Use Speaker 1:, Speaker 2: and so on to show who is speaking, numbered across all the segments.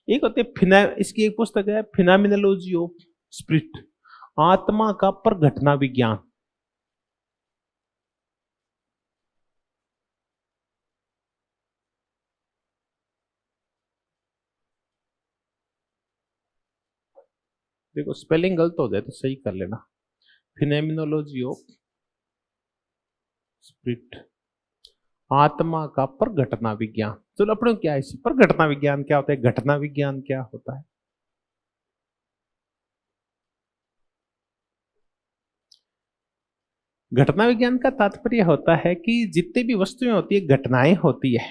Speaker 1: एक होते इसकी एक पुस्तक है फिनोमिनोलॉजी ऑफ स्पिरिट, आत्मा का प्रघटना विज्ञान। देखो स्पेलिंग गलत हो जाए तो सही कर लेना। फिनोमिनोलॉजी ऑफ स्पिरिट, आत्मा का प्रघटना विज्ञान। चलो अपने क्या है इसे, प्रघटना विज्ञान क्या होता है, घटना विज्ञान क्या होता है। घटना विज्ञान का तात्पर्य होता है कि जितनी भी वस्तुएं होती है, घटनाएं होती है,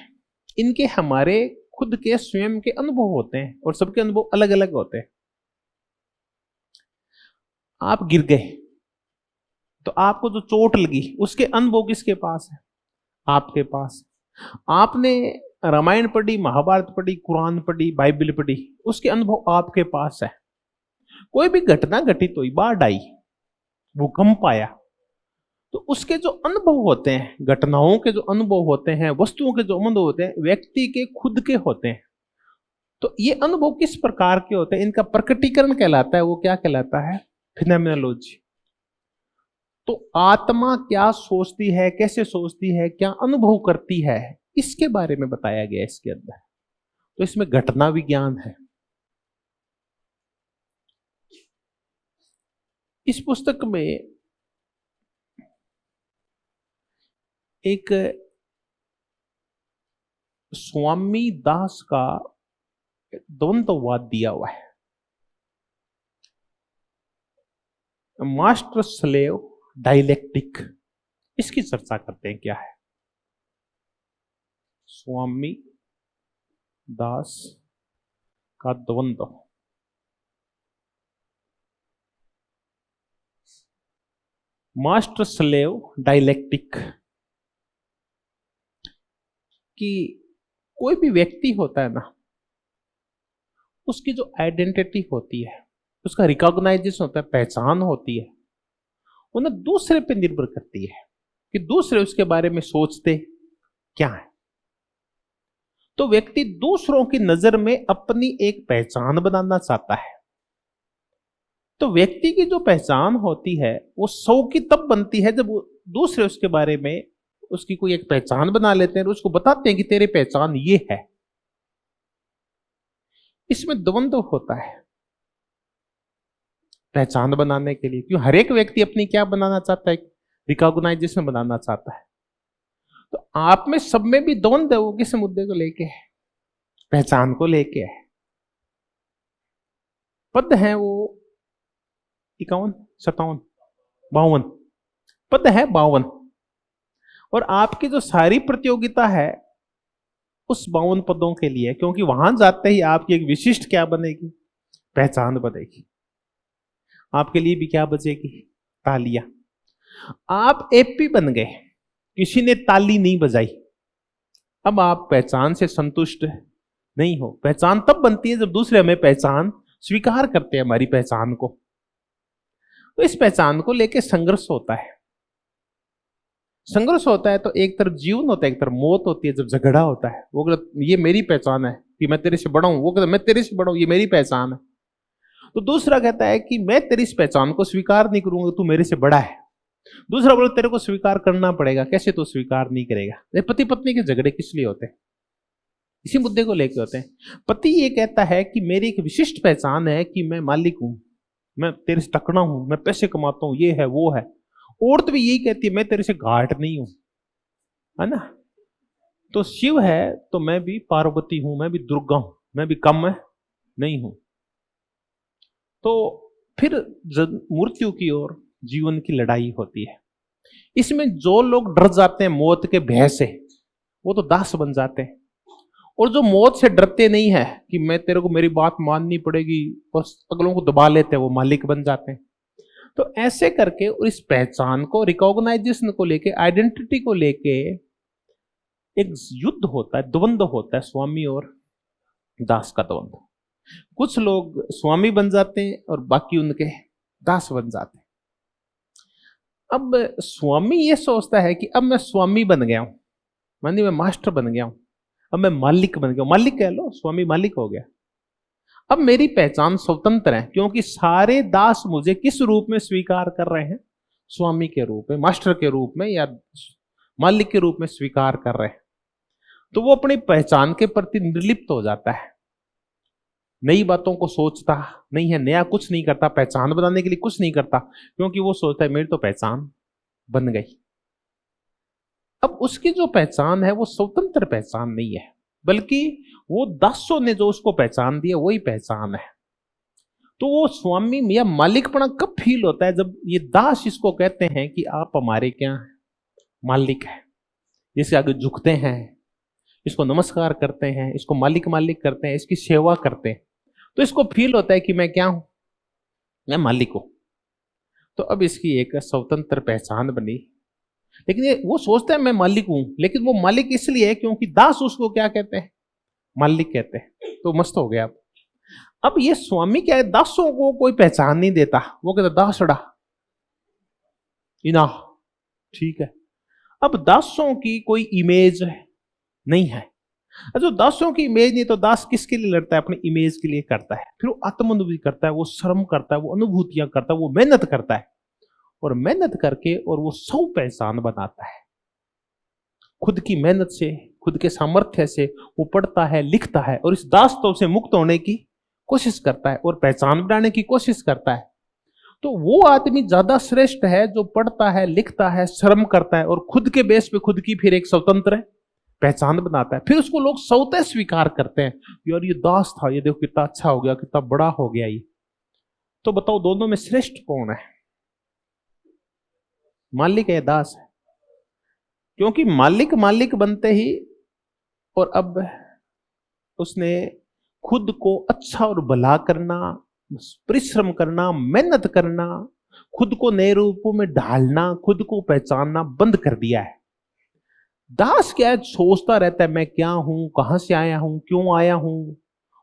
Speaker 1: इनके हमारे खुद के स्वयं के अनुभव होते हैं और सबके अनुभव अलग अलग होते हैं। आप गिर गए तो आपको जो चोट लगी उसके अनुभव किसके पास है, आपके पास। आपने रामायण पढ़ी, महाभारत पढ़ी, कुरान पढ़ी, बाइबल पढ़ी, उसके अनुभव आपके पास है। कोई भी घटना घटित हुई, बाढ़ आई, भूकंप आया, तो उसके जो अनुभव होते हैं, घटनाओं के जो अनुभव होते हैं, वस्तुओं के जो अनुभव होते हैं, व्यक्ति के खुद के होते हैं। तो ये अनुभव किस प्रकार के होते हैं, इनका प्रकटीकरण कहलाता है, वो क्या कहलाता है, फिनोमिनोलॉजी। तो आत्मा क्या सोचती है, कैसे सोचती है, क्या अनुभव करती है, इसके बारे में बताया गया इसके अंदर। तो इसमें घटना विज्ञान है। इस पुस्तक में एक स्वामी दास का द्वंद्ववाद दिया हुआ है, मास्टर स्लेव डायलेक्टिक। इसकी चर्चा करते हैं क्या है। स्वामी दास का द्वंद्व, मास्टर स्लेव डायलेक्टिक, कि कोई भी व्यक्ति होता है ना, उसकी जो आइडेंटिटी होती है, उसका रिकॉग्नाइजेशन होता है, पहचान होती है, वो ना दूसरे पे निर्भर करती है कि दूसरे उसके बारे में सोचते क्या है। तो व्यक्ति दूसरों की नजर में अपनी एक पहचान बनाना चाहता है। तो व्यक्ति की जो पहचान होती है वो 100 की तब बनती है जब दूसरे उसके बारे में उसकी कोई एक पहचान बना लेते हैं और उसको बताते हैं कि तेरी पहचान ये है। इसमें द्वंद्व होता है पहचान बनाने के लिए, क्यों हर एक व्यक्ति अपनी क्या बनाना चाहता है, रिकॉग्नाइजेशन बनाना चाहता है। तो आप में सब में भी द्वंद्व है, वो किस मुद्दे को लेके है, पहचान को लेके है। पद है वो 51, 57, 52 पद है, 52। और आपकी जो सारी प्रतियोगिता है उस 52 पदों के लिए, क्योंकि वहां जाते ही आपकी एक विशिष्ट क्या बनेगी, पहचान बनेगी। आपके लिए भी क्या बचेगी, तालियां। आप एपी बन गए, किसी ने ताली नहीं बजाई, अब आप पहचान से संतुष्ट नहीं हो। पहचान तब बनती है जब दूसरे हमें पहचान स्वीकार करते हैं, हमारी पहचान को। तो इस पहचान को लेकर संघर्ष होता है। संघर्ष होता है तो एक तरफ जीवन होता है, एक तरफ मौत होती है। जब झगड़ा होता है, वो कहता ये मेरी पहचान है कि मैं तेरे से बड़ा हूं, वो कहता मैं तेरे से बड़ा हूं, ये मेरी पहचान है। तो दूसरा कहता है कि मैं तेरी इस पहचान को स्वीकार नहीं करूंगा, तू मेरे से बड़ा है। दूसरा बोले तेरे को स्वीकार करना पड़ेगा, कैसे तू स्वीकार नहीं करेगा। पति पत्नी के झगड़े किस लिए होते हैं, इसी मुद्दे को लेकर होते हैं। पति ये कहता है कि मेरी एक विशिष्ट पहचान है कि मैं मालिक हूं, मैं तेरे से तकड़ा हूं, मैं पैसे कमाता हूं, ये है वो है। औरत भी यही कहती है मैं तेरे से घाट नहीं हूं, है ना। तो शिव है तो मैं भी पार्वती हूं, मैं भी दुर्गा हूं, मैं भी कम नहीं हूं। तो फिर मृत्यु की ओर जीवन की लड़ाई होती है। इसमें जो लोग डर जाते हैं मौत के भय से, वो तो दास बन जाते हैं। और जो मौत से डरते नहीं है कि मैं तेरे को मेरी बात माननी पड़ेगी, और अगलों को दबा लेते हैं, वो मालिक बन जाते हैं। तो ऐसे करके इस पहचान को, रिकॉग्नाइजेशन को लेके, आइडेंटिटी को लेके एक युद्ध होता है, द्वंद्व होता है, स्वामी और दास का द्वंद्व। कुछ लोग स्वामी बन जाते हैं और बाकी उनके दास बन जाते हैं। अब स्वामी ये सोचता है कि अब मैं स्वामी बन गया हूं, मानिए मैं मास्टर बन गया हूं, अब मैं मालिक बन गया हूं, मालिक कह लो, स्वामी मालिक हो गया। अब मेरी पहचान स्वतंत्र है, क्योंकि सारे दास मुझे किस रूप में स्वीकार कर रहे हैं? स्वामी के रूप में, मास्टर के रूप में, या मालिक के रूप में स्वीकार कर रहे हैं। तो वो अपनी पहचान के प्रति निर्लिप्त हो जाता है, नई बातों को सोचता नहीं है, नया कुछ नहीं करता, पहचान बनाने के लिए कुछ नहीं करता, क्योंकि वो सोचता है मेरी तो पहचान बन गई। अब उसकी जो पहचान है वो स्वतंत्र पहचान नहीं है, बल्कि वो दासों ने जो उसको पहचान दी है वही पहचान है। तो वो स्वामी या मालिकपना कब फील होता है? जब ये दास इसको कहते हैं कि आप हमारे क्या हैं? मालिक है। जिसके आगे झुकते हैं, इसको नमस्कार करते हैं, इसको मालिक मालिक करते हैं, इसकी सेवा करते हैं, तो इसको फील होता है कि मैं क्या हूं? मैं मालिक हूं। तो अब इसकी एक स्वतंत्र पहचान बनी। लेकिन ये वो सोचता है मैं मालिक हूं, लेकिन वो मालिक इसलिए है क्योंकि दास उसको क्या कहते हैं? मालिक कहते हैं। तो मस्त हो गया। अब ये स्वामी क्या है? दासों को कोई पहचान नहीं देता। वो कहता दासड़ा इना, ठीक है। अब दासों की कोई इमेज नहीं है। जो दासों की इमेज नहीं, तो दास किसके लिए लड़ता है? अपनी इमेज के लिए करता है। फिर वो आत्मानुभूति करता है, वो श्रम करता है, वो अनुभूतियां करता है, वो मेहनत करता है, और मेहनत करके और वो सौ पहचान बनाता है। खुद की मेहनत से, खुद के सामर्थ्य से वो पढ़ता है, लिखता है, और इस दासत्व से मुक्त होने की कोशिश करता है और पहचान बनाने की कोशिश करता है। तो वो आदमी ज्यादा श्रेष्ठ है जो पढ़ता है, लिखता है, श्रम करता है, और खुद के बेस पे खुद की फिर एक स्वतंत्र पहचान बनाता है। फिर उसको लोग स्वतः स्वीकार करते हैं, यार ये दास था, ये देखो कितना अच्छा हो गया, कितना बड़ा हो गया ये। तो बताओ दोनों में श्रेष्ठ कौन है? मालिक है, दास है? क्योंकि मालिक मालिक बनते ही, और अब उसने खुद को अच्छा और भला करना, परिश्रम करना, मेहनत करना, खुद को नए रूपों में ढालना, खुद को पहचानना बंद कर दिया है। दास क्या है? सोचता रहता है मैं क्या हूं, कहां से आया हूं, क्यों आया हूं।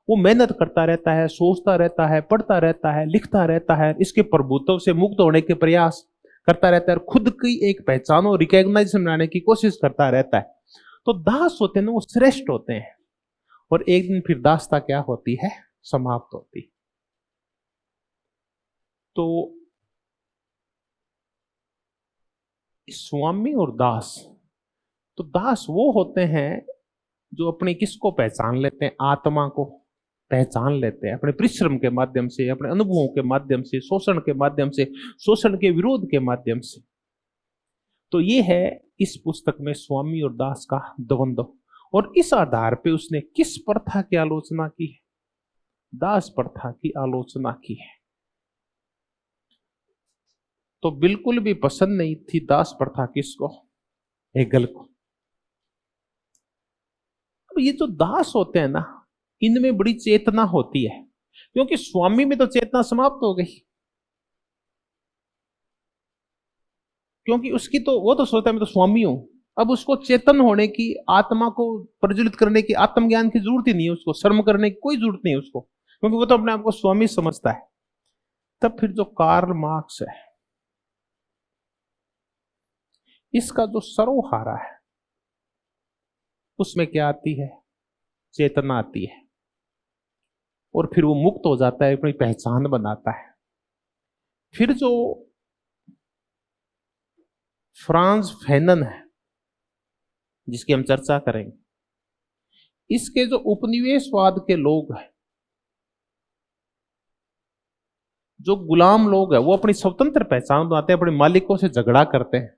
Speaker 1: वो मेहनत करता रहता है, सोचता रहता है, पढ़ता रहता है, लिखता रहता है, इसके प्रभुत्व से मुक्त होने के प्रयास करता रहता है, और खुद की एक पहचान और रिकॉग्नाइजेशन बनाने की कोशिश करता रहता है। तो दास होते हैं ना, वो श्रेष्ठ होते हैं। और एक दिन फिर दासता क्या होती है? समाप्त होती। तो स्वामी और दास, तो दास वो होते हैं जो अपने किसको पहचान लेते हैं? आत्मा को पहचान लेते हैं, अपने परिश्रम के माध्यम से, अपने अनुभवों के माध्यम से, शोषण के माध्यम से, शोषण के विरोध के माध्यम से। तो ये है इस पुस्तक में स्वामी और दास का द्वंद्व। और इस आधार पे उसने किस प्रथा की आलोचना की है? दास प्रथा की आलोचना की है। तो बिल्कुल भी पसंद नहीं थी दास प्रथा किसको? हेगल को। अब ये जो दास होते हैं ना, इनमें बड़ी चेतना होती है, क्योंकि स्वामी में तो चेतना समाप्त हो गई। क्योंकि उसकी तो, वो तो सोचता है मैं तो स्वामी हूं। अब उसको चेतन होने की, आत्मा को प्रज्वलित करने की, आत्मज्ञान की जरूरत ही नहीं है, उसको शर्म करने की कोई जरूरत नहीं है उसको, क्योंकि वो तो अपने आप को स्वामी समझता है। तब फिर जो कार्ल मार्क्स है, इसका जो सरोहारा है, उसमें क्या आती है? चेतना आती है, और फिर वो मुक्त हो जाता है, अपनी पहचान बनाता है। फिर जो फ्रांस फैनन है, जिसकी हम चर्चा करेंगे, इसके जो उपनिवेशवाद के लोग हैं, जो गुलाम लोग हैं, वो अपनी स्वतंत्र पहचान बनाते हैं, अपने मालिकों से झगड़ा करते हैं।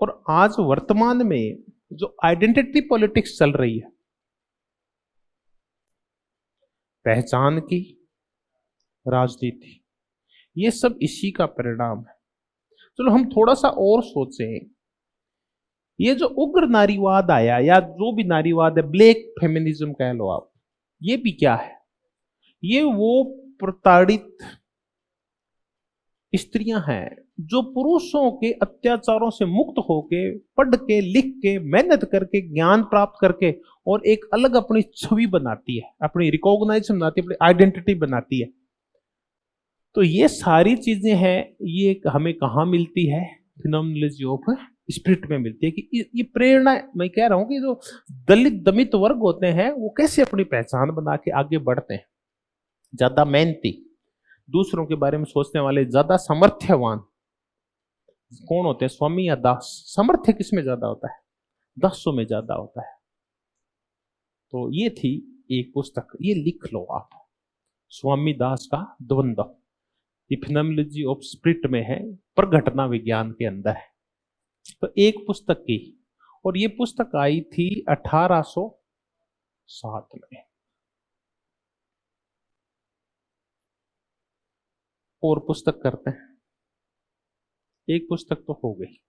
Speaker 1: और आज वर्तमान में जो आइडेंटिटी पॉलिटिक्स चल रही है, पहचान की राजनीति, ये सब इसी का परिणाम है। चलो हम थोड़ा सा और सोचें, ये जो उग्र नारीवाद आया, या जो भी नारीवाद है, ब्लैक फेमिनिज्म कह लो आप, ये भी क्या है? ये वो प्रताड़ित स्त्रियां हैं जो पुरुषों के अत्याचारों से मुक्त होके, पढ़ के, लिख के, मेहनत करके, ज्ञान प्राप्त करके, और एक अलग अपनी छवि बनाती है, अपनी रिकॉग्नाइजेशन बनाती है, अपनी आइडेंटिटी बनाती है। तो ये सारी चीजें हैं, ये हमें कहाँ मिलती है? फिनोमिनोलॉजी ऑफ स्पिरिट में मिलती है कि ये प्रेरणा, मैं कह रहा हूं कि जो दलित दमित वर्ग होते हैं वो कैसे अपनी पहचान बना के आगे बढ़ते हैं। ज्यादा मेहनती, दूसरों के बारे में सोचने वाले, ज्यादा सामर्थ्यवान कौन होते हैं, स्वामी या दास? सामर्थ्य किसमें ज्यादा होता है? दासों में ज्यादा होता है। तो ये थी एक पुस्तक, ये लिख लो आप, स्वामी दास का द्वंद्व, द फिनोमेनोलॉजी ऑफ स्पिरिट में है, प्रघटना विज्ञान के अंदर है। तो एक पुस्तक की, और ये पुस्तक आई थी 1807 में। और पुस्तक करते हैं, एक पुस्तक तो हो गई।